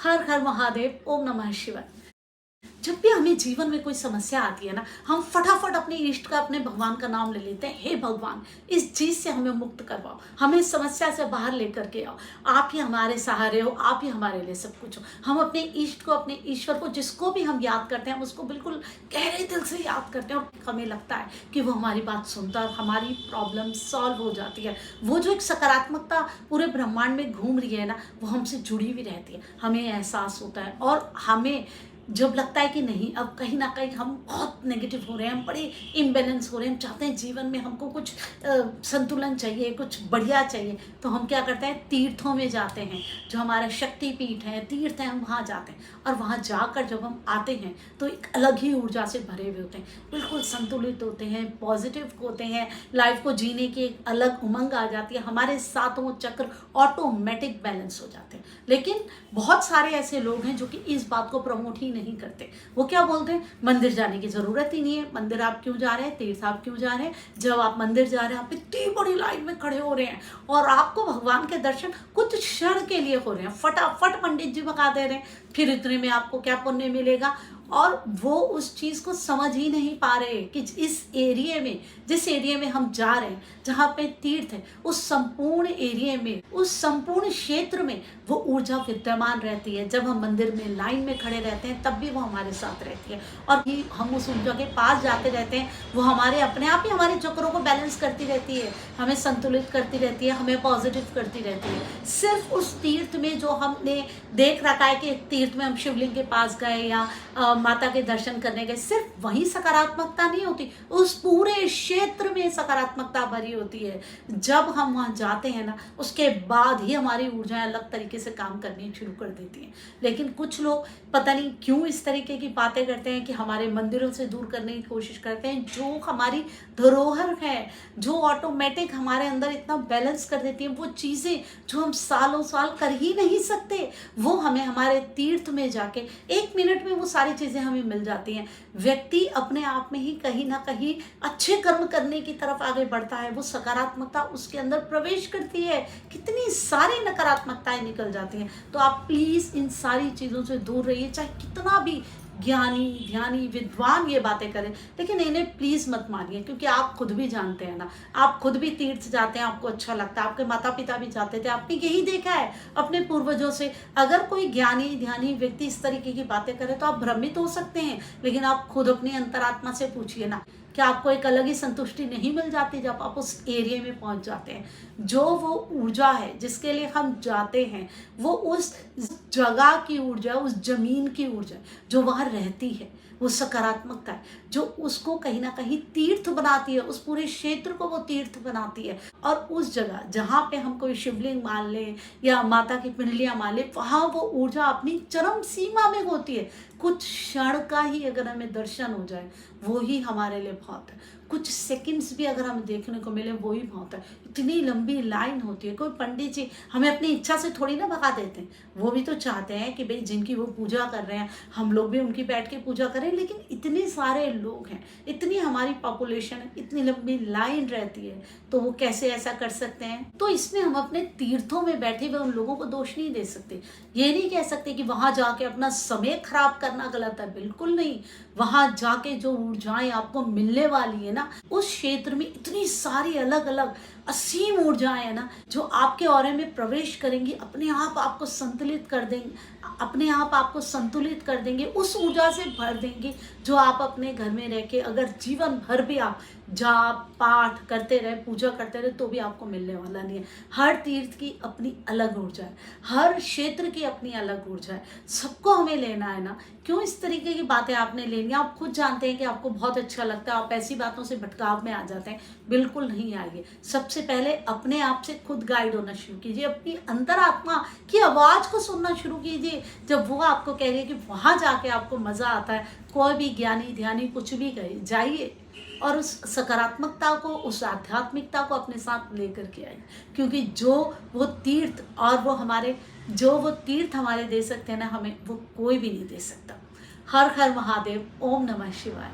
हर हर महादेव, ओम नमः शिवाय। जब भी हमें जीवन में कोई समस्या आती है ना, हम फटाफट अपने इष्ट का, अपने भगवान का नाम ले लेते हैं। हे भगवान, इस चीज से हमें मुक्त करवाओ, हमें इस समस्या से बाहर लेकर के आओ। आप ही हमारे सहारे हो, आप ही हमारे लिए सब कुछ हो। हम अपने इष्ट को, अपने ईश्वर को, जिसको भी हम याद करते हैं, हम उसको बिल्कुल गहरे दिल से याद करते हैं और हमें लगता है कि वो हमारी बात सुनता है और हमारी प्रॉब्लम सॉल्व हो जाती है। वो जो एक सकारात्मकता पूरे ब्रह्मांड में घूम रही है ना, वो हमसे जुड़ी हुई रहती है। हमें एहसास होता है और हमें जब लगता है कि नहीं, अब कहीं ना कहीं हम बहुत नेगेटिव हो रहे हैं, हम बड़े इम्बैलेंस हो रहे हैं, हम चाहते हैं जीवन में हमको कुछ संतुलन चाहिए, कुछ बढ़िया चाहिए, तो हम क्या करते हैं, तीर्थों में जाते हैं। जो हमारा शक्तिपीठ है, तीर्थ है, हम वहाँ जाते हैं और वहाँ जाकर जब हम आते हैं तो एक अलग ही ऊर्जा से भरे हुए होते हैं, बिल्कुल संतुलित होते हैं, पॉजिटिव होते हैं। लाइफ को जीने की एक अलग उमंग आ जाती है, हमारे सातों चक्र ऑटोमेटिक बैलेंस हो जाते हैं। लेकिन बहुत सारे ऐसे लोग हैं जो कि इस बात को प्रमोट ही नहीं करते। वो क्या बोलते हैं, मंदिर जाने की जरूरत ही नहीं है, मंदिर आप क्यों जा रहे हैं, तीर्थ आप क्यों जा रहे हैं। जब आप मंदिर जा रहे हैं, आप इतनी बड़ी लाइन में खड़े हो रहे हैं और आपको भगवान के दर्शन कुछ क्षण के लिए हो रहे हैं, फटाफट पंडित जी भगा दे रहे हैं, फिर इतने में आपको क्या पुण्य मिलेगा। और वो उस चीज को समझ ही नहीं पा रहे कि इस एरिया में, जिस एरिया में हम जा रहे हैं, जहाँ पे तीर्थ है, उस संपूर्ण एरिया में, उस संपूर्ण क्षेत्र में वो ऊर्जा विद्यमान रहती है। जब हम मंदिर में लाइन में खड़े रहते हैं तब भी वो हमारे साथ रहती है और हम उस ऊर्जा के पास जाते रहते हैं। वो हमारे अपने आप ही हमारे चक्रों को बैलेंस करती रहती है, हमें संतुलित करती रहती है, हमें पॉजिटिव करती रहती है। सिर्फ उस तीर्थ में जो हमने देख रखा है कि तीर्थ में हम शिवलिंग के पास गए या माता के दर्शन करने गए, सिर्फ वही सकारात्मकता नहीं होती, उस पूरे क्षेत्र में सकारात्मकता भरी होती है। जब हम वहाँ जाते हैं ना, उसके बाद ही हमारी ऊर्जाएं अलग तरीके से काम करनी शुरू कर देती हैं। लेकिन कुछ लोग पता नहीं क्यों इस तरीके की बातें करते हैं कि हमारे मंदिरों से दूर करने की कोशिश करते हैं, जो हमारी धरोहर है, जो ऑटोमेटिक हमारे अंदर इतना बैलेंस कर देती है। वो चीज़ें जो हम सालों साल कर ही नहीं सकते, वो हमें हमारे तीर्थ में जाके 1 मिनट में वो सारी चीज़ें हमें मिल जाती हैं। व्यक्ति अपने आप में ही कहीं ना कहीं अच्छे कर्म करने की तरफ आगे बढ़ता है, वो सकारात्मकता उसके अंदर प्रवेश करती है, कितनी सारी नकारात्मकताएं निकल जाती हैं। तो आप प्लीज इन सारी चीजों से दूर रहिए, चाहे कितना भी ज्ञानी ध्यानी विद्वान ये बातें करें, लेकिन इन्हें प्लीज मत मानिए, क्योंकि आप खुद भी जानते हैं ना, आप खुद भी तीर्थ जाते हैं, आपको अच्छा लगता है, आपके माता पिता भी जाते थे, आपने यही देखा है अपने पूर्वजों से। अगर कोई ज्ञानी ध्यानी व्यक्ति इस तरीके की बातें करे तो आप भ्रमित हो सकते हैं, लेकिन आप खुद अपनी अंतरात्मा से पूछिए ना, क्या आपको एक अलग ही संतुष्टि नहीं मिल जाती जब आप उस एरिया में पहुंच जाते हैं। जो वो ऊर्जा है जिसके लिए हम जाते हैं, वो उस जगह की ऊर्जा, उस जमीन की ऊर्जा जो वहाँ रहती है, वो सकारात्मकता है जो उसको कहीं ना कहीं तीर्थ बनाती है, उस पूरे क्षेत्र को वो तीर्थ बनाती है। और उस जगह जहाँ पे हम कोई शिवलिंग मान लें या माता की पिंडलियाँ मान लें, वहाँ वो ऊर्जा अपनी चरम सीमा में होती है। कुछ क्षण का ही अगर हमें दर्शन हो जाए, वो ही हमारे लिए बहुत है। कुछ सेकंड्स भी अगर हमें देखने को मिले, वो ही बहुत है। इतनी लंबी लाइन होती है, कोई पंडित जी हमें अपनी इच्छा से थोड़ी ना भगा देते हैं, वो भी तो चाहते हैं कि भाई जिनकी वो पूजा कर रहे हैं, हम लोग भी उनकी बैठ के पूजा करें। लेकिन इतने सारे लोग हैं, इतनी हमारी पॉपुलेशन है, इतनी लंबी लाइन रहती है, तो वो कैसे ऐसा कर सकते हैं। तो इसमें हम अपने तीर्थों में बैठे हुए उन लोगों को दोष नहीं दे सकते। ये नहीं कह सकते कि वहां जाके अपना समय खराब करना गलत है, बिल्कुल नहीं। वहां जाके जो ऊर्जाएं आपको मिलने वाली है ना, उस क्षेत्र में इतनी सारी अलग अलग असीम ऊर्जाएं है ना, जो आपके ऑरे में प्रवेश करेंगी, अपने आप आपको संतुलित कर देंगे, अपने आप आपको संतुलित कर देंगे, उस ऊर्जा से भर देंगे, जो आप अपने घर में रह के अगर जीवन भर भी आप जाप पाठ करते रहे, पूजा करते रहे, तो भी आपको मिलने वाला नहीं है। हर तीर्थ की अपनी अलग ऊर्जा है, हर क्षेत्र की अपनी अलग ऊर्जा है, सबको हमें लेना है ना। क्यों इस तरीके की बातें आपने लेनी, आप खुद जानते हैं कि आपको बहुत अच्छा लगता है, आप ऐसी बातों से भटकाव में आ जाते हैं, बिल्कुल नहीं आइए। सबसे पहले अपने आप से खुद गाइड होना शुरू कीजिए, अपनी अंतरात्मा की आवाज को सुनना शुरू कीजिए। जब वो आपको कह रही है कि वहां जाके आपको मजा आता है, कोई भी ज्ञानी ध्यानी कुछ भी कहे, जाइए और उस सकारात्मकता को, उस आध्यात्मिकता को अपने साथ लेकर के आइए। क्योंकि जो वो तीर्थ और वो तीर्थ हमारे दे सकते हैं ना, हमें वो कोई भी नहीं दे सकता। हर हर महादेव, ओम नमः शिवाय।